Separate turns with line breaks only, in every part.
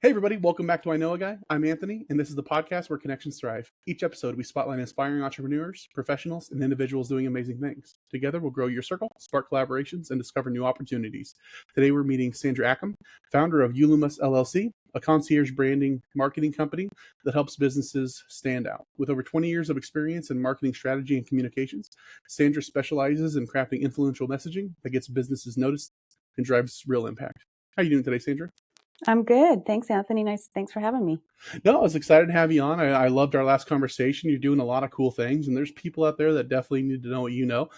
Hey, everybody, welcome back to I Know a Guy. I'm Anthony, and this is the podcast where connections thrive. Each episode, we spotlight inspiring entrepreneurs, professionals, and individuals doing amazing things. Together, we'll grow your circle, spark collaborations, and discover new opportunities. Today, we're meeting Sandra Acham, founder of Ulumous LLC, a concierge branding marketing company that helps businesses stand out. With over 20 years of experience in marketing strategy and communications, Sandra specializes in crafting influential messaging that gets businesses noticed and drives real impact. How are you doing today, Sandra?
I'm good. Thanks, Anthony. Thanks for having me.
No, I was excited to have you on. I loved our last conversation. You're doing a lot of cool things, and there's people out there that definitely need to know what you know.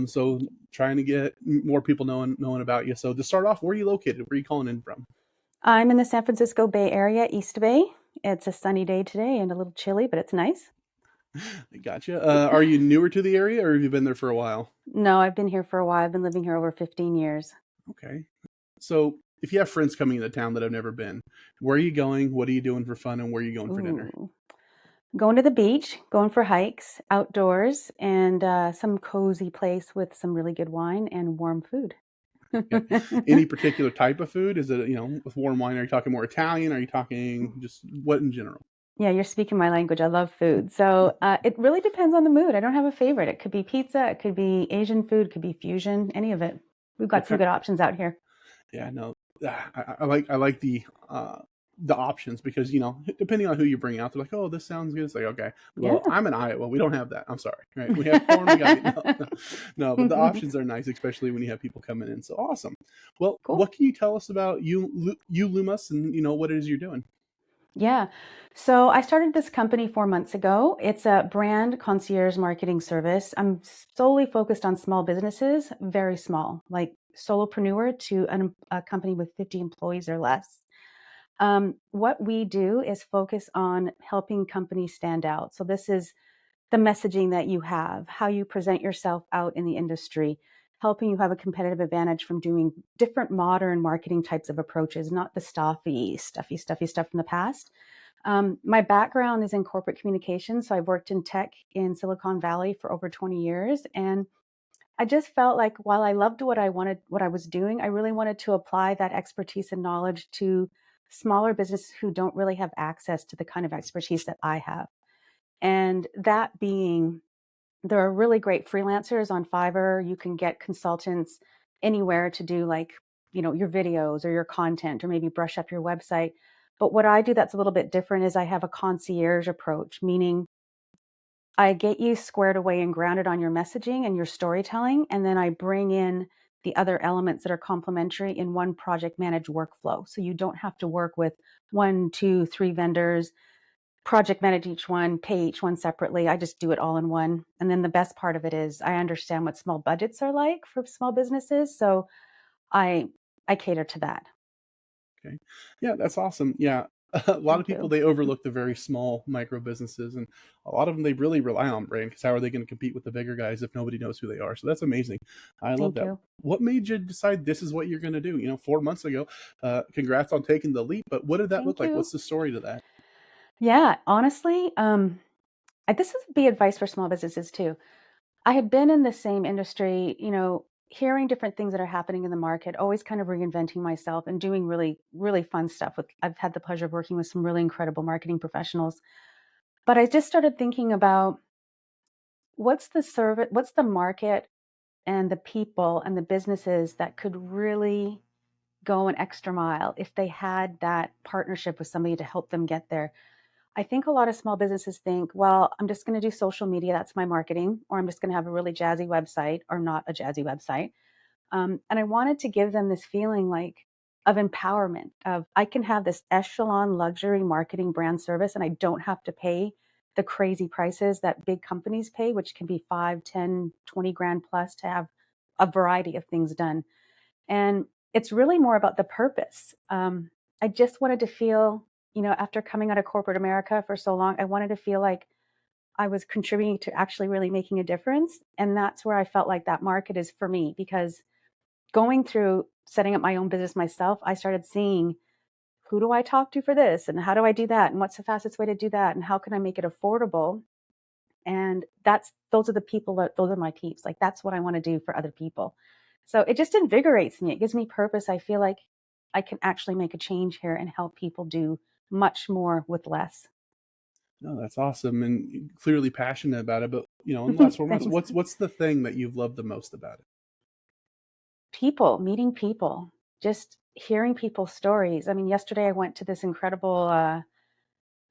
So trying to get more people knowing about you. So to start off, where are you located? Where are you calling in from?
I'm in the San Francisco Bay Area, East Bay. It's a sunny day today and a little chilly, but it's nice.
Gotcha. Are you newer to the area, or have you been there for a while?
No, I've been here for a while. I've been living here over 15 years.
Okay. So if you have friends coming into town that have never been, where are you going? What are you doing for fun, and where are you going for dinner?
Ooh. Going to the beach, going for hikes, outdoors, and some cozy place with some really good wine and warm food.
Okay. Any particular type of food? Is it, with warm wine? Are you talking more Italian? Are you talking just what in general?
Yeah, you're speaking my language. I love food. So it really depends on the mood. I don't have a favorite. It could be pizza, it could be Asian food, it could be fusion, any of it. We've got some
Okay.
good options out here.
Yeah, no, I like the options because depending on who you bring out, they're like, oh, this sounds good. It's like, okay,
Yeah.
well, I'm in Iowa, we don't have that. I'm sorry, right? We have corn. We got no, but the options are nice, especially when you have people coming in. So awesome. Well,
Cool.
what can you tell us about you Lumas, and what it is you're doing?
Yeah. So I started this company 4 months ago. It's a brand concierge marketing service. I'm solely focused on small businesses, very small, like solopreneur to a company with 50 employees or less. What we do is focus on helping companies stand out. So this is the messaging that you have, how you present yourself out in the industry, helping you have a competitive advantage from doing different modern marketing types of approaches, not the stuffy stuff from the past. My background is in corporate communications. So I've worked in tech in Silicon Valley for over 20 years. And I just felt like while I loved what I was doing, I really wanted to apply that expertise and knowledge to smaller businesses who don't really have access to the kind of expertise that I have. And that being, there are really great freelancers on Fiverr. You can get consultants anywhere to do your videos or your content or maybe brush up your website. But what I do that's a little bit different is I have a concierge approach, meaning I get you squared away and grounded on your messaging and your storytelling. And then I bring in the other elements that are complementary in one project managed workflow. So you don't have to work with 1, 2, 3 vendors, project manage each one, pay each one separately. I just do it all in one. And then the best part of it is I understand what small budgets are like for small businesses. So I I cater to that.
Okay, yeah, that's awesome. Yeah. A lot of
Thank
people,
you.
they overlook the very small micro businesses, and a lot of them, they really rely on brand, because how are they going to compete with the bigger guys if nobody knows who they are? So that's amazing. I love
Thank
that.
you.
What made you decide this is what you're going to do? 4 months ago. Congrats on taking the leap, but what did that look
Thank
like?
you.
What's the story to that?
Yeah, honestly, this would be advice for small businesses too. I had been in the same industry, hearing different things that are happening in the market, always kind of reinventing myself and doing really, really fun stuff with I've had the pleasure of working with some really incredible marketing professionals. But I just started thinking about what's the market and the people and the businesses that could really go an extra mile if they had that partnership with somebody to help them get there. I think a lot of small businesses think, well, I'm just going to do social media, that's my marketing, or I'm just going to have a really jazzy website or not a jazzy website. And I wanted to give them this feeling like of empowerment of I can have this echelon luxury marketing brand service and I don't have to pay the crazy prices that big companies pay, which can be 5, 10, 20 grand plus to have a variety of things done. And it's really more about the purpose. I just wanted to feel, after coming out of corporate America for so long, I wanted to feel like I was contributing to actually really making a difference. And that's where I felt like that market is for me because going through setting up my own business myself, I started seeing who do I talk to for this and how do I do that and what's the fastest way to do that and how can I make it affordable? And those are the people those are my peeps. Like that's what I want to do for other people. So it just invigorates me. It gives me purpose. I feel like I can actually make a change here and help people do much more with less.
No, that's awesome, and clearly passionate about it. But in the last 4 months,
Thanks.
what's the thing that you've loved the most about it?
People, meeting people, just hearing people's stories. I mean, yesterday I went to this incredible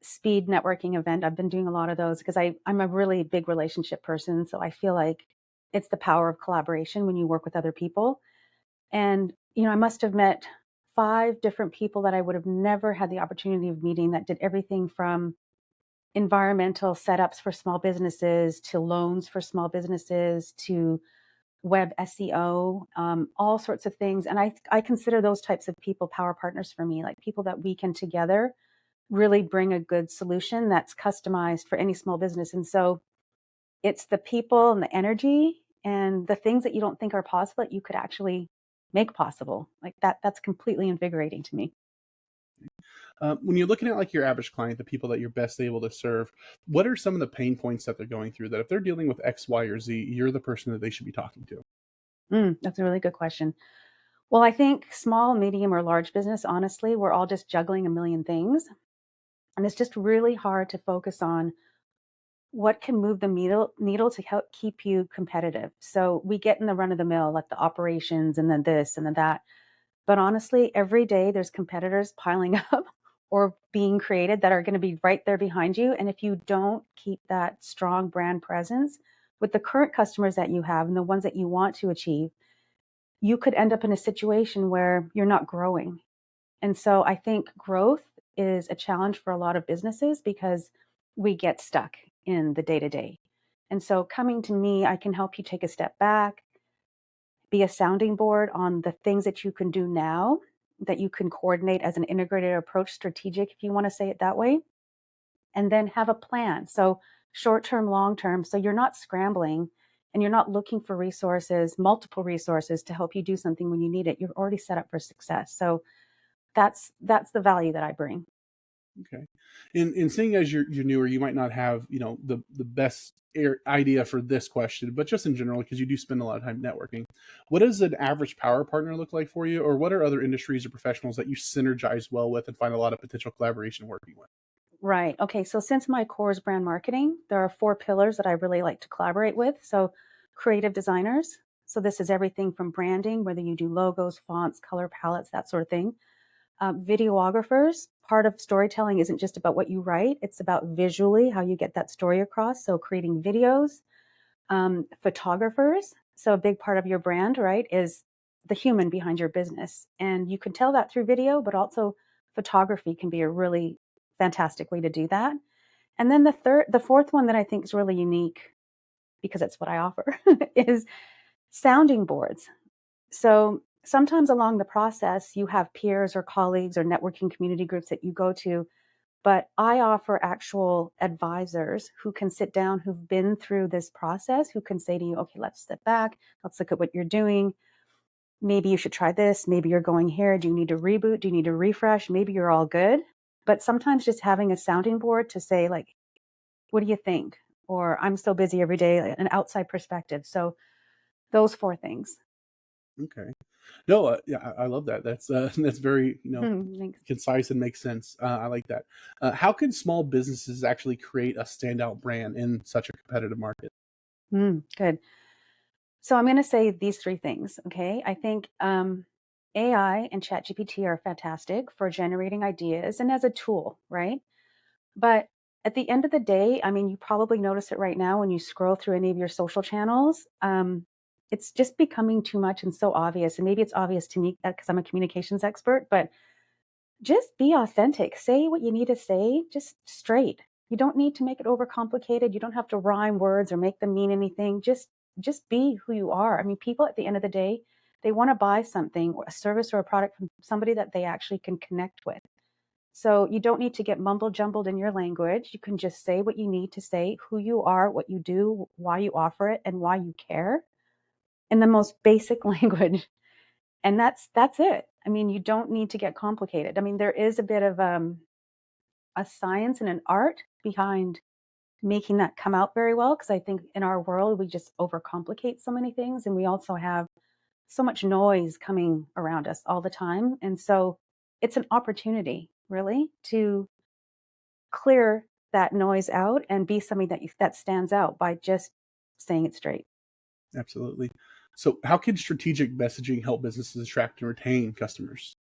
speed networking event. I've been doing a lot of those because I'm a really big relationship person. So I feel like it's the power of collaboration when you work with other people. And, I must have met 5 different people that I would have never had the opportunity of meeting that did everything from environmental setups for small businesses to loans for small businesses to web SEO, all sorts of things. And I consider those types of people power partners for me, like people that we can together really bring a good solution that's customized for any small business. And so it's the people and the energy and the things that you don't think are possible that you could actually make possible. Like that's completely invigorating to me.
When you're looking at like your average client, the people that you're best able to serve, what are some of the pain points that they're going through that if they're dealing with X, Y, or Z, you're the person that they should be talking to?
That's a really good question. Well, I think small, medium, or large business, honestly, we're all just juggling a million things. And it's just really hard to focus on what can move the needle to help keep you competitive. So we get in the run of the mill, like the operations and then this and then that. But honestly, every day there's competitors piling up or being created that are going to be right there behind you. And if you don't keep that strong brand presence with the current customers that you have and the ones that you want to achieve, you could end up in a situation where you're not growing. And so I think growth is a challenge for a lot of businesses because we get stuck in the day to day. And so coming to me, I can help you take a step back, be a sounding board on the things that you can do now that you can coordinate as an integrated approach, strategic, if you want to say it that way, and then have a plan. So short term, long term. So you're not scrambling and you're not looking for resources, multiple resources to help you do something when you need it. You're already set up for success. So that's the value that I bring.
Okay. And seeing as you're newer, you might not have, the best idea for this question, but just in general, because you do spend a lot of time networking, what does an average power partner look like for you? Or what are other industries or professionals that you synergize well with and find a lot of potential collaboration working with?
Right. Okay. So since my core is brand marketing, there are 4 pillars that I really like to collaborate with. So creative designers. So this is everything from branding, whether you do logos, fonts, color palettes, that sort of thing. Videographers. Part of storytelling isn't just about what you write; it's about visually how you get that story across. So creating videos. Photographers. So a big part of your brand, right, is the human behind your business, and you can tell that through video, but also photography can be a really fantastic way to do that. And then the fourth one that I think is really unique because it's what I offer is sounding boards. So sometimes along the process, you have peers or colleagues or networking community groups that you go to, but I offer actual advisors who can sit down, who've been through this process, who can say to you, okay, let's step back. Let's look at what you're doing. Maybe you should try this. Maybe you're going here. Do you need to reboot? Do you need to refresh? Maybe you're all good. But sometimes just having a sounding board to say, like, what do you think? Or I'm so busy every day, like, an outside perspective. So those 4 things.
Okay. No, yeah, I love that. That's that's very
Thanks.
concise and makes sense. I like that. How can small businesses actually create a standout brand in such a competitive market?
Good. So I'm going to say these 3 things. Okay. I think AI and ChatGPT are fantastic for generating ideas and as a tool, right? But at the end of the day, I mean, you probably notice it right now when you scroll through any of your social channels. It's just becoming too much and so obvious. And maybe it's obvious to me because I'm a communications expert, but just be authentic. Say what you need to say, just straight. You don't need to make it overcomplicated. You don't have to rhyme words or make them mean anything. Just be who you are. I mean, people at the end of the day, they want to buy something, or a service or a product from somebody that they actually can connect with. So you don't need to get mumble jumbled in your language. You can just say what you need to say, who you are, what you do, why you offer it, and why you care in the most basic language. And that's it. I mean, you don't need to get complicated. I mean, there is a bit of a science and an art behind making that come out very well because I think in our world we just overcomplicate so many things, and we also have so much noise coming around us all the time. And so it's an opportunity really to clear that noise out and be something that stands out by just saying it straight.
Absolutely. So, how can strategic messaging help businesses attract and retain customers?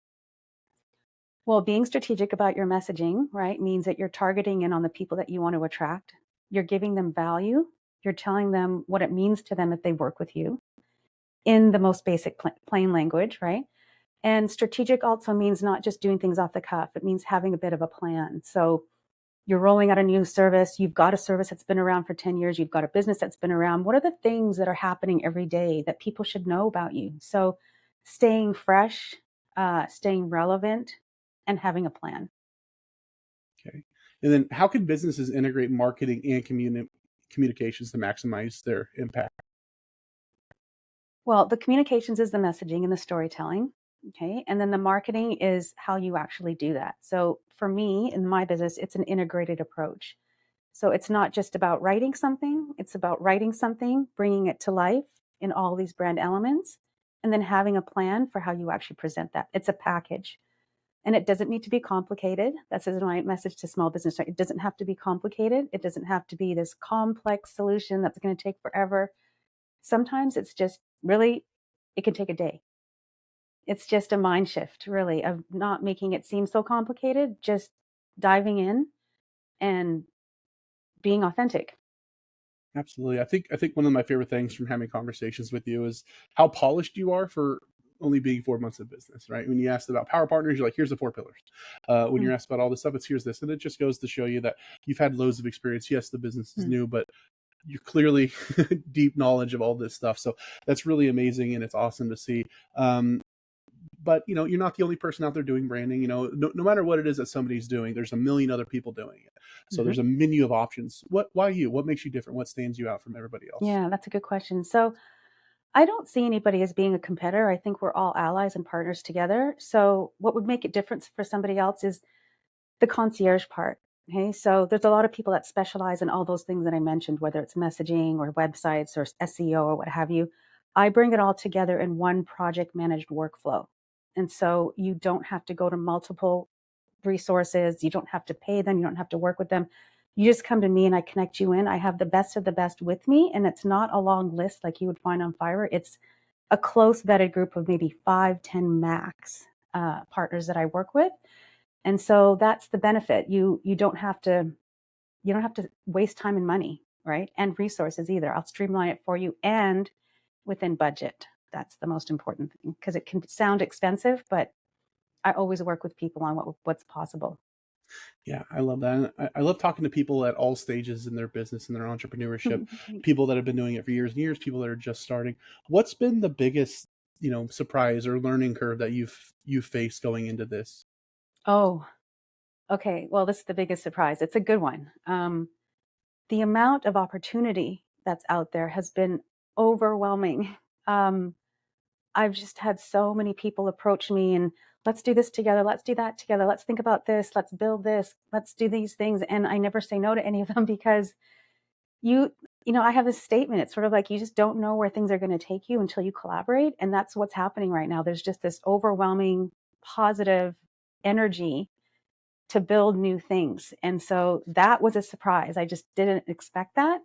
Well, being strategic about your messaging, right, means that you're targeting in on the people that you want to attract. You're giving them value. You're telling them what it means to them if they work with you in the most basic plain language, right? And strategic also means not just doing things off the cuff. It means having a bit of a plan. So you're rolling out a new service. You've got a service that's been around for 10 years. You've got a business that's been around. What are the things that are happening every day that people should know about you? So staying fresh, staying relevant, and having a plan.
Okay. And then, how can businesses integrate marketing and communications to maximize their impact?
Well, the communications is the messaging and the storytelling. Okay. And then the marketing is how you actually do that. So for me in my business, it's an integrated approach. So it's not just about writing something, it's about writing something, bringing it to life in all these brand elements, and then having a plan for how you actually present that. It's a package. And it doesn't need to be complicated. That's my message to small business. It doesn't have to be complicated. It doesn't have to be this complex solution that's going to take forever. Sometimes it's just really, it can take a day. It's just a mind shift, really, of not making it seem so complicated, just diving in and being authentic.
Absolutely. I think one of my favorite things from having conversations with you is how polished you are for only being 4 months of business, right? When you asked about power partners, you're like, here's the 4 pillars. When
Mm,
you're asked about all this stuff, it's here's this. And it just goes to show you that you've had loads of experience. Yes, the business is
mm.
new, but you clearly deep knowledge of all this stuff. So that's really amazing and it's awesome to see. But you're not the only person out there doing branding. No matter what it is that somebody's doing, there's a million other people doing it. So
Mhm.
there's a menu of options. Why you? What makes you different? What stands you out from everybody else?
Yeah, that's a good question. So I don't see anybody as being a competitor. I think we're all allies and partners together. So what would make it different for somebody else is the concierge part. Okay. So there's a lot of people that specialize in all those things that I mentioned, whether it's messaging or websites or SEO or what have you. I bring it all together in one project managed workflow. And so you don't have to go to multiple resources. You don't have to pay them. You don't have to work with them. You just come to me and I connect you in. I have the best of the best with me. And it's not a long list like you would find on Fiverr. It's a close vetted group of maybe 5, 10 max partners that I work with. And so that's the benefit. You don't have to waste time and money, right? And resources either. I'll streamline it for you and within budget. That's the most important thing because it can sound expensive, but I always work with people on what's possible.
Yeah, I love that. And I love talking to people at all stages in their business and their entrepreneurship.
Thanks.
People that have been doing it for years and years. People that are just starting. What's been the biggest surprise or learning curve that you've faced going into this?
Oh, okay. Well, this is the biggest surprise. It's a good one. The amount of opportunity that's out there has been overwhelming. Um, I've just had so many people approach me and let's do this together. Let's do that together. Let's think about this. Let's build this. Let's do these things. And I never say no to any of them because you, I have this statement. It's sort of like you just don't know where things are going to take you until you collaborate. And that's what's happening right now. There's just this overwhelming positive energy to build new things. And so that was a surprise. I just didn't expect that.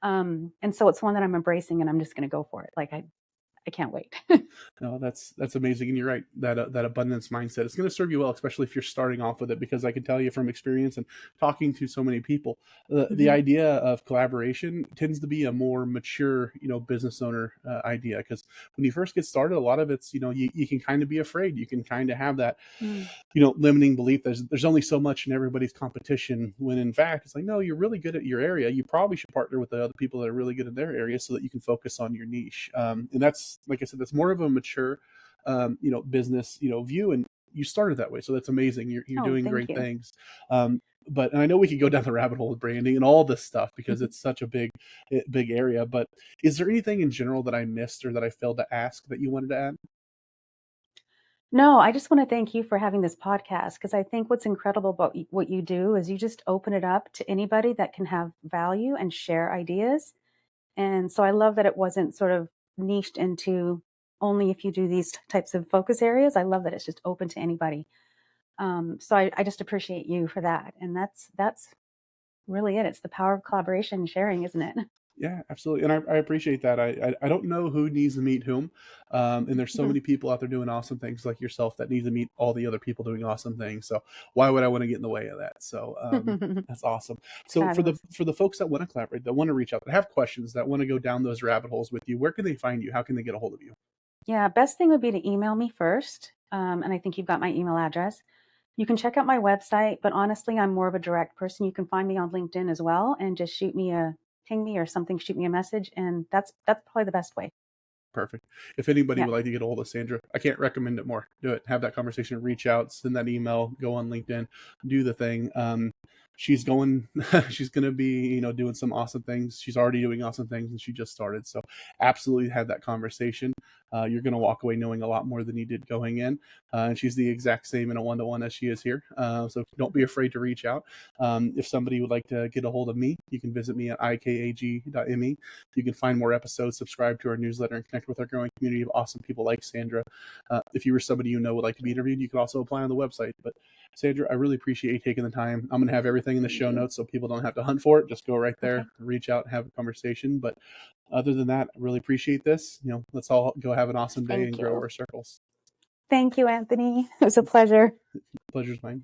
And so it's one that I'm embracing and I'm just going to go for it. Like I can't wait.
No, that's amazing, and you're right. That abundance mindset is going to serve you well, especially if you're starting off with it. Because I can tell you from experience and talking to so many people, the
Mhm.
idea of collaboration tends to be a more mature, business owner idea. Because when you first get started, a lot of it's you can kind of be afraid. You can kind of have that
Mm.
limiting belief there's only so much in everybody's competition, when in fact it's like, no, you're really good at your area, you probably should partner with the other people that are really good in their area so that you can focus on your niche. And that's, like I said, that's more of a mature business view, and you started that way, so that's amazing. You're
Oh,
doing
thank
great
you.
things. But and I know we could go down the rabbit hole of branding and all this stuff because it's such a big area, but is there anything in general that I missed or that I failed to ask that you wanted to add?
No, I just want to thank you for having this podcast because I think what's incredible about what you do is you just open it up to anybody that can have value and share ideas. And so I love that it wasn't sort of niched into only if you do these types of focus areas. I love that it's just open to anybody. So I just appreciate you for that. And that's really it. It's the power of collaboration and sharing, isn't it?
Yeah, absolutely. And I appreciate that. I don't know who needs to meet whom. And there's so many people out there doing awesome things like yourself that need to meet all the other people doing awesome things. So why would I want to get in the way of that? So that's awesome. So
Fabulous.
for the folks that want to collaborate, that want to reach out, that have questions, that want to go down those rabbit holes with you, where can they find you? How can they get a hold of you?
Yeah, best thing would be to email me first. And I think you've got my email address. You can check out my website, but honestly, I'm more of a direct person. You can find me on LinkedIn as well and just ping me or something, shoot me a message. And that's probably the best way.
Perfect. If anybody
Yeah.
would like to get a hold of Sandra, I can't recommend it more. Do it. Have that conversation. Reach out. Send that email. Go on LinkedIn. Do the thing. She's going. She's going to be, doing some awesome things. She's already doing awesome things, and she just started. So, absolutely have that conversation. You're going to walk away knowing a lot more than you did going in. And she's the exact same in a one-to-one as she is here. So don't be afraid to reach out. If somebody would like to get a hold of me, you can visit me at ikag.me. You can find more episodes, subscribe to our newsletter, and connect with our growing community of awesome people like Sandra. If you were somebody would like to be interviewed, you can also apply on the website. But Sandra, I really appreciate you taking the time. I'm going to have everything in the show notes so people don't have to hunt for it. Just go right there,
Okay.
reach out, and have a conversation. But other than that, I really appreciate this. Let's all go have an awesome day and
Thank
grow
you.
our circles.
Thank you, Anthony. It was a pleasure.
Pleasure's mine.